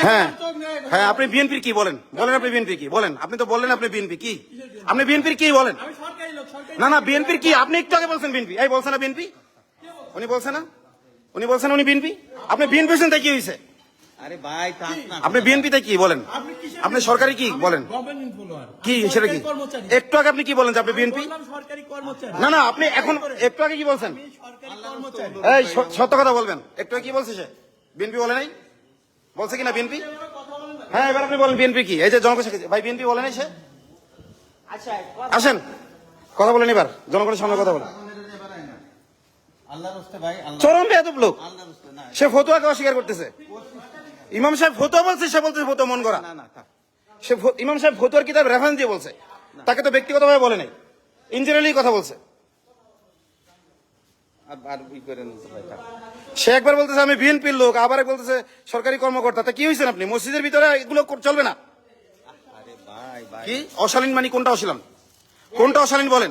হ্যাঁ হ্যাঁ, আপনি বিএনপির কি বলেন? বলেন আপনি বিএনপি কি বলেন? আপনি তো বললেন আপনি বিএনপি কি? আপনি বিএনপির কি বলেন? না না, বিএনপির কি? আপনি একটু আগে বলছেন বিএনপি। এই বলছেন না বিএনপি? উনি বলছেন না? উনি বলছেন উনি বিএনপি। আপনি বিএনপি হচ্ছেন তাই কি হয়েছে? আরে ভাই আপনি বিএনপি তাই কি বলেন? আপনি সরকারি কি বলেন? কি সেটা কি? একটু আগে আপনি কি বলেন যে আপনি বিএনপি? না না, আপনি এখন একটু আগে কি বলছেন? এই সত্য কথা বলবেন। একটু আগে কি বলছে সে? বিএনপি বলে নাই? বলছে কিনা বিএনপি? হ্যাঁ, এবার আপনি বলেন বিএনপি কি? এই যে জনগণ ভাই বিএনপি বলে নাই সে? আসেন কথা বলেন, এবার জনগণের সামনে কথা বলেন। চরম বেয়াদব লোক। সে ফতুয়াকে অস্বীকার করতেছে। ইমাম সাহেব ফতুয়া বলছে, সে বলছে ফতুয়া মন করা। সে ইমাম সাহেব ফতুয়ার কিতাব রেফারেন্স দিয়ে বলছে, তাকে তো ব্যক্তিগতভাবে বলে নাই, ইনজেনারেলি কথা বলছে। সে একবার বলতেছে আমি বিএনপির লোক, আবার বলতেছে সরকারি কর্মকর্তা। তা কি হয়েছেন আপনি? মসজিদের ভিতরে এগুলো চলবে না। কি অশালীন মানে কোনটা অশালীন? কোনটা অশালীন বলেন?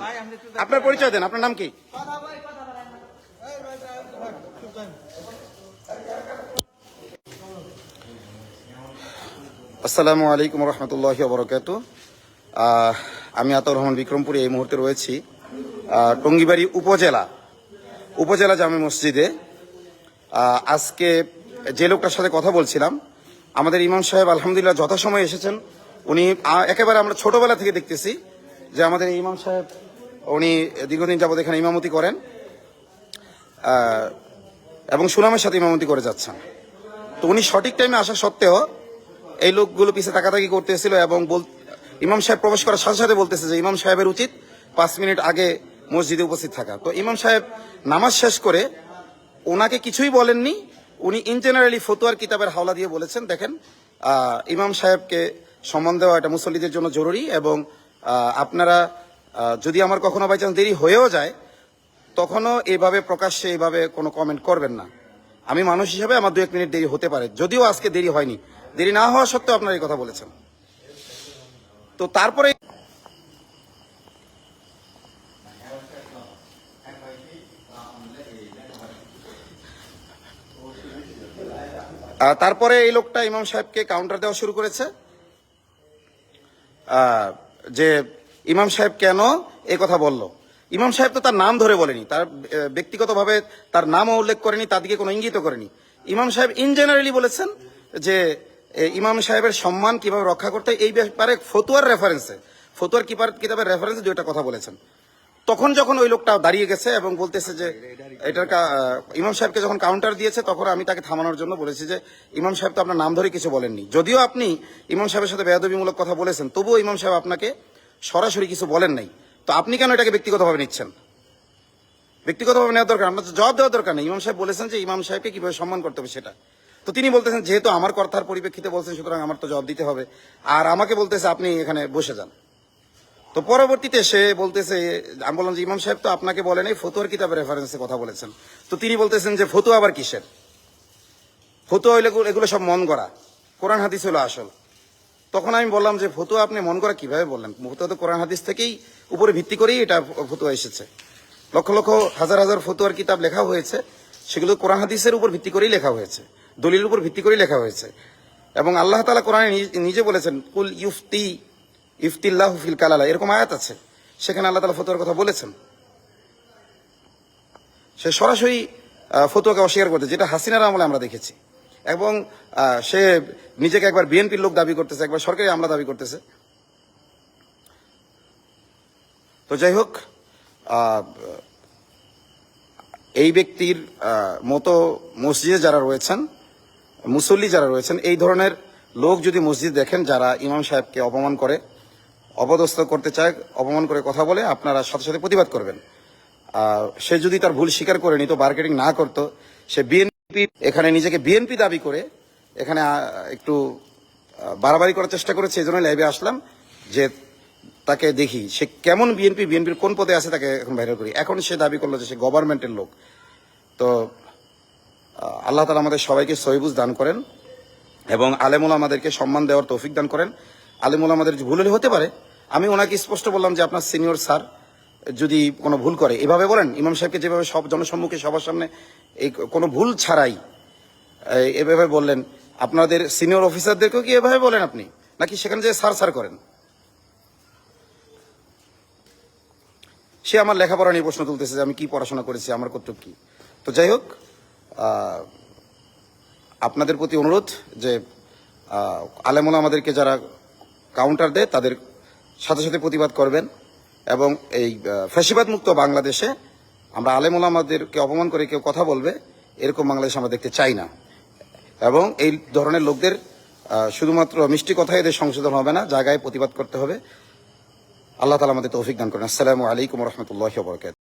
আপনার পরিচয় দেন, আপনার নাম কি? আসসালামু আলাইকুম রহমতুল্লাহি ওয়া বারাকাতুহু। আমি আতাউর রহমান বিক্রমপুরে এই মুহূর্তে রয়েছি টঙ্গিবাড়ি উপজেলা জামে মসজিদে। আজকে যে লোকটার সাথে কথা বলছিলাম, আমাদের ইমাম সাহেব আলহামদুলিল্লাহ যথাসময়ে এসেছেন। উনি একেবারে আমরা ছোটবেলা থেকে দেখতেছি যে আমাদের ইমাম সাহেব উনি দীর্ঘদিন যাবত এখানে ইমামতি করেন এবং সুনামের সাথে ইমামতি করে যাচ্ছেন। তো উনি সঠিক টাইমে আসা সত্ত্বেও এই লোকগুলো পিছিয়ে তাকাতাকি করতেছিল এবং ইমাম সাহেব প্রবেশ করার সাথে সাথে বলতেছে যে ইমাম সাহেবের উচিত 5 মিনিট আগে মসজিদে উপস্থিত থাকা। তো ইমাম সাহেব নামাজ শেষ করে ওনাকে কিছুই বলেননি, উনি ইন জেনারেলি ফতুয়ার কিতাবের হাওলা দিয়ে বলেছেন দেখেন ইমাম সাহেবকে সম্মান দেওয়া এটা মুসল্লিদের জন্য জরুরি এবং আপনারা যদি আমার কখনো বাই চান্স দেরি হয়েও যায় তখনও এইভাবে প্রকাশ্যে এইভাবে কোনো কমেন্ট করবেন না। আমি মানুষ হিসেবে আমার 2-1 মিনিট দেরি হতে পারে, যদিও আজকে দেরি হয়নি। দেরি না হওয়া সত্ত্বেও আপনারা এই কথা বলেছেন। তো তারপরে এই লোকটা ইমাম সাহেবকে কাউন্টার দেওয়া শুরু করেছে যে ইমাম সাহেব কেন এই কথা বলল। ইমাম সাহেব তো তার নাম ধরে বলেনি, তার ব্যক্তিগতভাবে তার নামও উল্লেখ করেনি, তার দিকে কোনো ইঙ্গিত করেনি। ইমাম সাহেব ইন জেনারেলি বলেছেন যে ইমাম সাহেবের সম্মান কিভাবে রক্ষা করতে এই ব্যাপারে ফতুয়ার কিতাবের রেফারেন্সে 2টা কথা বলেছেন। তখন যখন ওই লোকটা দাঁড়িয়ে গেছে এবং বলতেছে যে এটার ইমাম সাহেবকে যখন কাউন্টার দিয়েছে তখন আমি তাকে থামানোর জন্য বলেছি যে ইমাম সাহেব তো আপনার নাম ধরে কিছু বলেননি, যদিও আপনি ইমাম সাহেবের সাথে বেয়াদবিমূলক কথা বলেছেন তবুও ইমাম সাহেব আপনাকে সরাসরি কিছু বলেন নাই। তো আপনি কেন এটাকে ব্যক্তিগতভাবে নিচ্ছেন? ব্যক্তিগতভাবে নেওয়ার দরকার, আপনার জবাব দেওয়ার দরকার নেই। ইমাম সাহেব বলেছেন যে ইমাম সাহেবকে কিভাবে সম্মান করতে হবে সেটা। তো তিনি বলতেছেন যেহেতু আমার কথার পরিপ্রেক্ষিতে বলছেন সুতরাং আমার তো জবাব দিতে হবে, আর আমাকে বলতেছে আপনি এখানে বসে যান। তো পরবর্তীতে সে বলতেছে, আমি বললাম যে ইমাম সাহেব তো আপনাকে বলেন এই ফতুয়ার কিতাবের রেফারেন্সে কথা বলেছেন। তো তিনি বলতেছেন যে ফতুয়া আবার কিসের? ফতুয়া হইলে এগুলো সব মন করা, কোরআন হাদিস হলো আসল। তখন আমি বললাম যে ফতুয়া আপনি মন করা কিভাবে বললেন? ফতুয়া তো কোরআন হাদিস থেকেই উপরে ভিত্তি করেই এটা ফতুয়া এসেছে। লক্ষ লক্ষ হাজার হাজার ফতুয়ার কিতাব লেখা হয়েছে, সেগুলো কোরআন হাদিসের উপর ভিত্তি করেই লেখা হয়েছে, দলিলের উপর ভিত্তি করেই লেখা হয়েছে। এবং আল্লাহ তাআলা কোরআনে নিজে বলেছেন কুল ইফতিল্লাহু ফিল কালালা, এরকম আয়াত আছে, সেখানে আল্লাহ তাআলা ফতুয়ার কথা বলেছেন। সে সরাসরি ফতুয়াকে অস্বীকার করতে, যেটা হাসিনার আমলে আমরা দেখেছি। এবং সে নিজেকে একবার বিএনপির লোক দাবি করতেছে, একবার সরকারি আমলা দাবি করতেছে। তো যাই হোক, এই ব্যক্তির মতো মসজিদে যারা রয়েছেন, মুসল্লি যারা রয়েছেন, এই ধরনের লোক যদি মসজিদ দেখেন যারা ইমাম সাহেবকে অপমান করে, অপদস্থ করতে চায়, অপমান করে কথা বলে, আপনারা সাথে সাথে প্রতিবাদ করবেন। সে যদি তার ভুল স্বীকার করে নিত, মার্কেটিং না করতো, সে বিএনপি এখানে নিজেকে বিএনপি দাবি করে এখানে একটু বাড়াবাড়ি করার চেষ্টা করেছে। এই জন্য লাইভে আসলাম যে তাকে দেখি সে কেমন বিএনপির কোন পদে আছে তাকে এখন ভাইরাল করি। এখন সে দাবি করলো যে সে গভর্নমেন্টের লোক। তো আল্লাহ তাআলা আমাদের সবাইকে সহিবুজ দান করেন এবং আলেমুল আমাদেরকে সম্মান দেওয়ার তৌফিক দান করেন। আলেমুল আমাদের ভুল হতে পারে, আমি ওনাকে স্পষ্ট বললাম যে আপনার সিনিয়র স্যার যদি কোনো ভুল করে এভাবে বলেন, ইমাম সাহেবকে যেভাবে সব জনসম্মুখে সবার সামনে এই কোনো ভুল ছাড়াই এভাবে বললেন, আপনাদের সিনিয়র অফিসারদেরকেও কি এভাবে বলেন আপনি, নাকি সেখানে যে স্যার স্যার করেন? সে আমার লেখাপড়া নিয়ে প্রশ্ন তুলতেছে যে আমি কি পড়াশোনা করেছি, আমার কর্তব্য কি। তো যাই হোক, আপনাদের প্রতি অনুরোধ যে আলেমুল আমাদেরকে যারা কাউন্টার দেয় তাদের সাথে সাথে প্রতিবাদ করবেন, এবং এই ফ্যাসিবাদ মুক্ত বাংলাদেশে আমরা আলেমুল আমাদেরকে অপমান করে কেউ কথা বলবে এরকম বাংলাদেশ আমরা দেখতে চাই না। এবং এই ধরনের লোকদের শুধুমাত্র মিষ্টি কথায় এদের সংশোধন হবে না, জায়গায় প্রতিবাদ করতে হবে। আল্লাহ তাআলা আমাদের তৌফিক দান করেন। আসসালামু আলাইকুম ওয়া রাহমাতুল্লাহি ওয়া বারাকাতুহু।